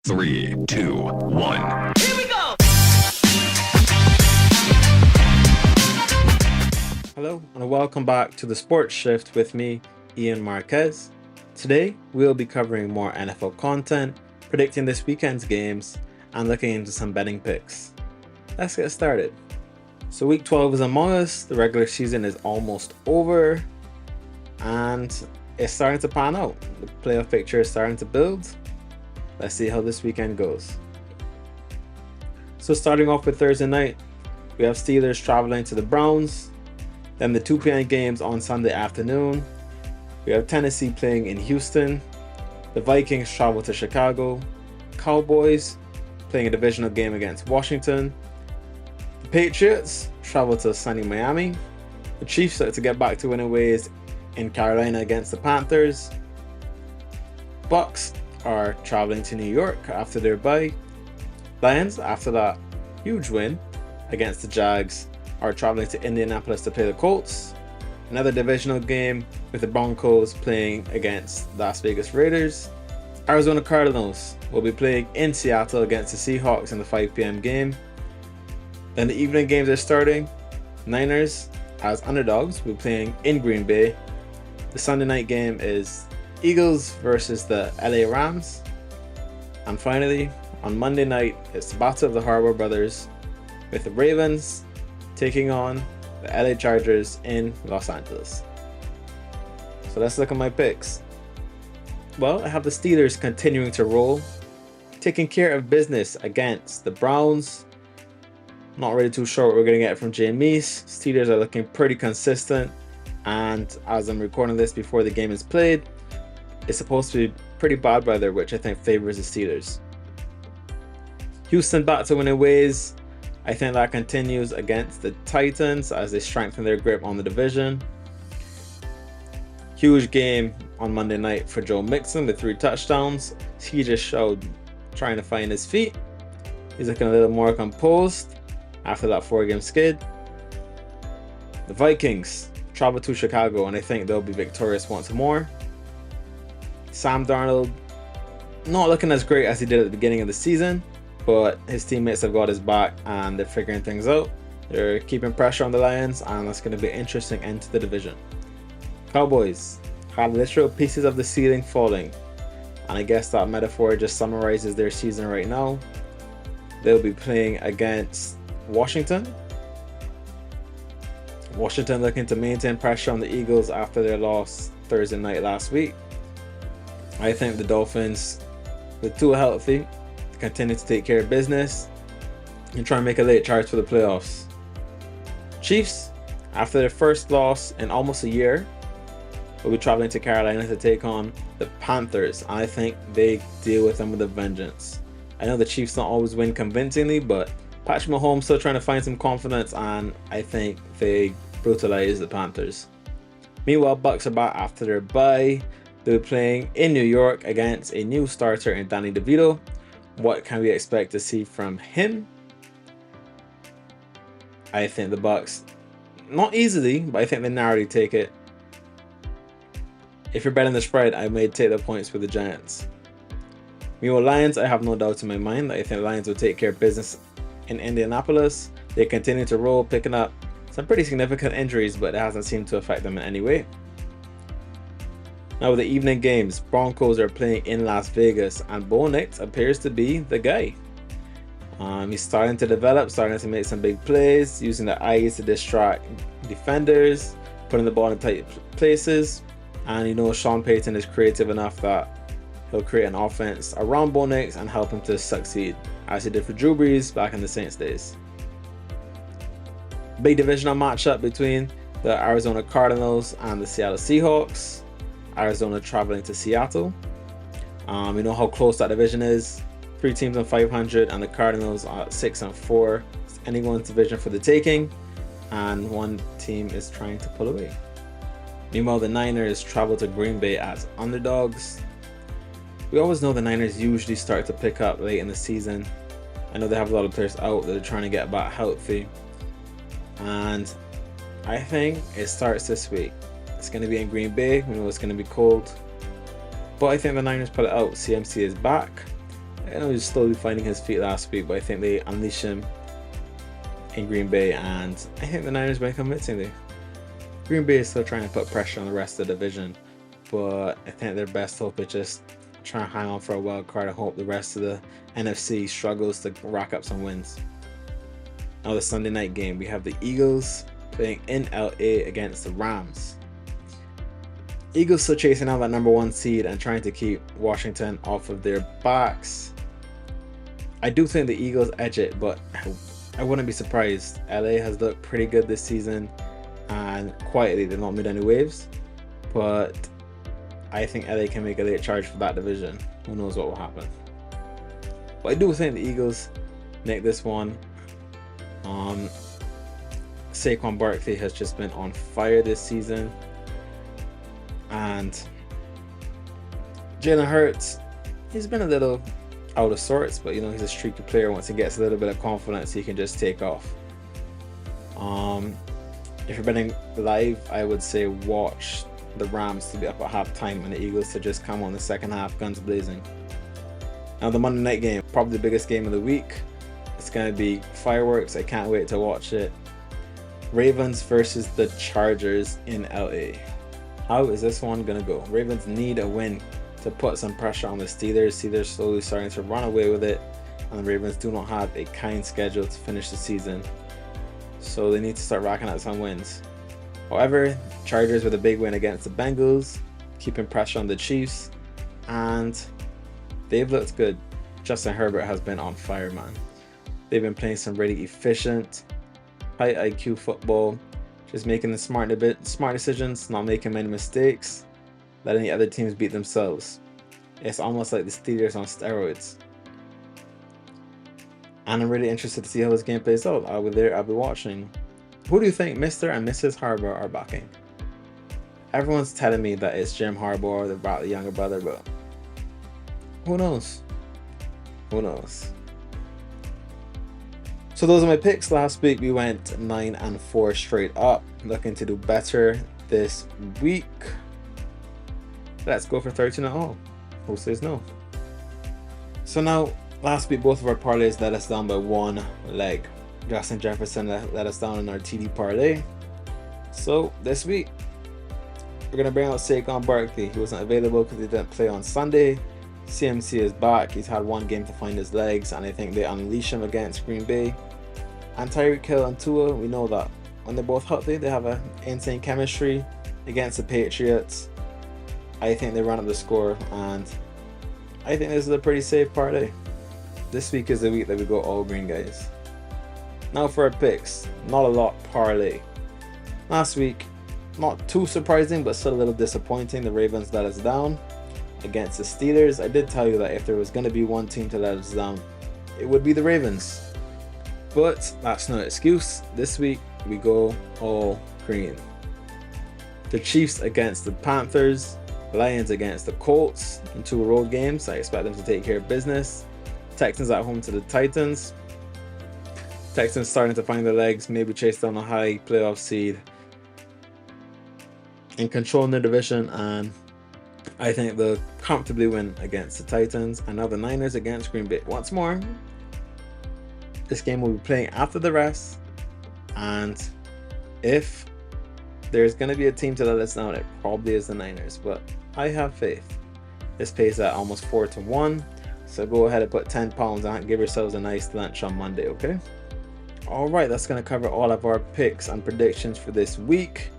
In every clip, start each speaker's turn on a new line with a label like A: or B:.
A: Three, two, one.
B: Here we go!
C: Hello and welcome back to the Sports Shift with me, Ian Marquez. Today we'll be covering more NFL content, predicting this weekend's games, and looking into some betting picks. Let's get started. So week 12 is among us, the regular season is almost over, and it's starting to pan out. The playoff picture is starting to build. Let's see how this weekend goes. So starting off with Thursday night, we have Steelers traveling to the Browns. Then the 2 p.m. games on Sunday afternoon. We have Tennessee playing in Houston. The Vikings travel to Chicago. Cowboys playing a divisional game against Washington. The Patriots travel to sunny Miami. The Chiefs look to get back to winning ways in Carolina against the Panthers. Bucks are traveling to New York after their bye. Lions, after that huge win against the Jags, are traveling to Indianapolis to play the Colts. Another divisional game with the Broncos playing against Las Vegas Raiders. Arizona Cardinals will be playing in Seattle against the Seahawks in the 5 p.m. game. Then the evening games are starting. Niners, as underdogs, will be playing in Green Bay. The Sunday night game is Eagles versus the LA Rams. And finally, on Monday night, it's the Battle of the Harbor Brothers with the Ravens taking on the LA Chargers in Los Angeles. So let's look at my picks. Well, I have the Steelers continuing to roll, taking care of business against the Browns. Not really too sure what we're going to get from Jameis. Steelers are looking pretty consistent, and as I'm recording this before the game is played, it's supposed to be pretty bad weather, which I think favors the Steelers. Houston back to winning ways. I think that continues against the Titans as they strengthen their grip on the division. Huge game on Monday night for Joe Mixon with 3 touchdowns. He just showed trying to find his feet. He's looking a little more composed after that 4-game skid. The Vikings travel to Chicago, and I think they'll be victorious once more. Sam Darnold not looking as great as he did at the beginning of the season, but his teammates have got his back and they're figuring things out. They're keeping pressure on the Lions, and that's going to be an interesting end to the division. Cowboys have literal pieces of the ceiling falling, and I guess that metaphor just summarizes their season right now. They'll be playing against Washington. Washington looking to maintain pressure on the Eagles after their loss Thursday night last week. I think the Dolphins, with Tua healthy, continue to take care of business and try and make a late charge for the playoffs. Chiefs, after their first loss in almost a year, will be traveling to Carolina to take on the Panthers. I think they deal with them with a vengeance. I know the Chiefs don't always win convincingly, but Patrick Mahomes still trying to find some confidence, and I think they brutalize the Panthers. Meanwhile, Bucks are back after their bye. They'll be playing in New York against a new starter in Danny DeVito. What can we expect to see from him? I think the Bucks, not easily, but I think they narrowly take it. If you're betting the spread, I may take the points with the Giants. Meanwhile, Lions, I have no doubt in my mind that I think Lions will take care of business in Indianapolis. They continue to roll, picking up some pretty significant injuries, but it hasn't seemed to affect them in any way. Now with the evening games, Broncos are playing in Las Vegas, and Bo Nix appears to be the guy. He's starting to develop, starting to make some big plays, using the eyes to distract defenders, putting the ball in tight places, and you know Sean Payton is creative enough that he'll create an offense around Bo Nix and help him to succeed, as he did for Drew Brees back in the Saints days. Big divisional matchup between the Arizona Cardinals and the Seattle Seahawks. Arizona traveling to Seattle. We know how close that division is. 3 teams on 500, and the Cardinals are 6-4. It's anyone's division for the taking, and one team is trying to pull away. Meanwhile, the Niners travel to Green Bay as underdogs. We always know the Niners usually start to pick up late in the season. I know they have a lot of players out that they're trying to get back healthy, and I think it starts this week. It's going to be in Green Bay. We know it's going to be cold. But I think the Niners pull it out. CMC is back. I know he's slowly finding his feet last week, but I think they unleash him in Green Bay, and I think the Niners win convincingly. Green Bay is still trying to put pressure on the rest of the division, but I think their best hope is just trying to hang on for a wild card and hope the rest of the NFC struggles to rack up some wins. Now the Sunday night game, we have the Eagles playing in LA against the Rams. Eagles still chasing out that #1 seed and trying to keep Washington off of their backs. I do think the Eagles edge it, but I wouldn't be surprised. LA has looked pretty good this season, and quietly they've not made any waves, but I think LA can make a late charge for that division. Who knows what will happen. But I do think the Eagles nick this one. Saquon Barkley has just been on fire this season, and Jalen Hurts, he's been a little out of sorts, but you know, he's a streaky player. Once he gets a little bit of confidence, he can just take off. If you're betting live, I would say watch the Rams to be up at halftime and the Eagles to just come on the second half guns blazing. Now the Monday night game, probably the biggest game of the week. It's going to be fireworks. I can't wait to watch it. Ravens versus the Chargers in LA. How is this one going to go? Ravens need a win to put some pressure on the Steelers. Steelers slowly starting to run away with it, and the Ravens do not have a kind schedule to finish the season, so they need to start racking up some wins. However, Chargers with a big win against the Bengals, keeping pressure on the Chiefs, and they've looked good. Justin Herbert has been on fire, man. They've been playing some really efficient, high IQ football, just making the smart decisions, not making many mistakes, letting the other teams beat themselves. It's almost like the Steelers on steroids. And I'm really interested to see how this game plays out. I'll be there, I'll be watching. Who do you think Mr. and Mrs. Harbaugh are backing? Everyone's telling me that it's Jim Harbaugh, the younger brother, but who knows? Who knows? So those are my picks. Last week we went 9-4 straight up. Looking to do better this week. Let's go for 13-0. Who says no? So now, last week both of our parlays let us down by one leg. Justin Jefferson let us down in our TD parlay. So this week we're gonna bring out Saquon Barkley. He wasn't available because he didn't play on Sunday. CMC is back. He's had one game to find his legs, and I think they unleash him against Green Bay. And Tyreek Hill and Tua, we know that when they're both healthy, they have an insane chemistry against the Patriots. I think they run up the score, and I think this is a pretty safe parlay. This week is the week that we go all green, guys. Now for our picks, not a lot parlay. Last week, not too surprising, but still a little disappointing. The Ravens let us down against the Steelers. I did tell you that if there was going to be one team to let us down, it would be the Ravens. But that's no excuse. This week we go all green. The Chiefs against the Panthers, Lions against the Colts in 2 road games. I expect them to take care of business. Texans at home to the Titans. Texans starting to find their legs, maybe chase down a high playoff seed and controlling their division, and I think they'll comfortably win against the Titans. And now the Niners against Green Bay. Once more, this game will be playing after the rest, and if there's going to be a team to let us down, it probably is the Niners, but I have faith. This pays at almost 4-1, so go ahead and put £10 on it. Give yourselves a nice lunch on Monday, okay? Alright, that's going to cover all of our picks and predictions for this week.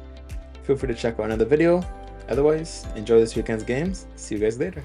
C: Feel free to check out another video. Otherwise, enjoy this weekend's games. See you guys later.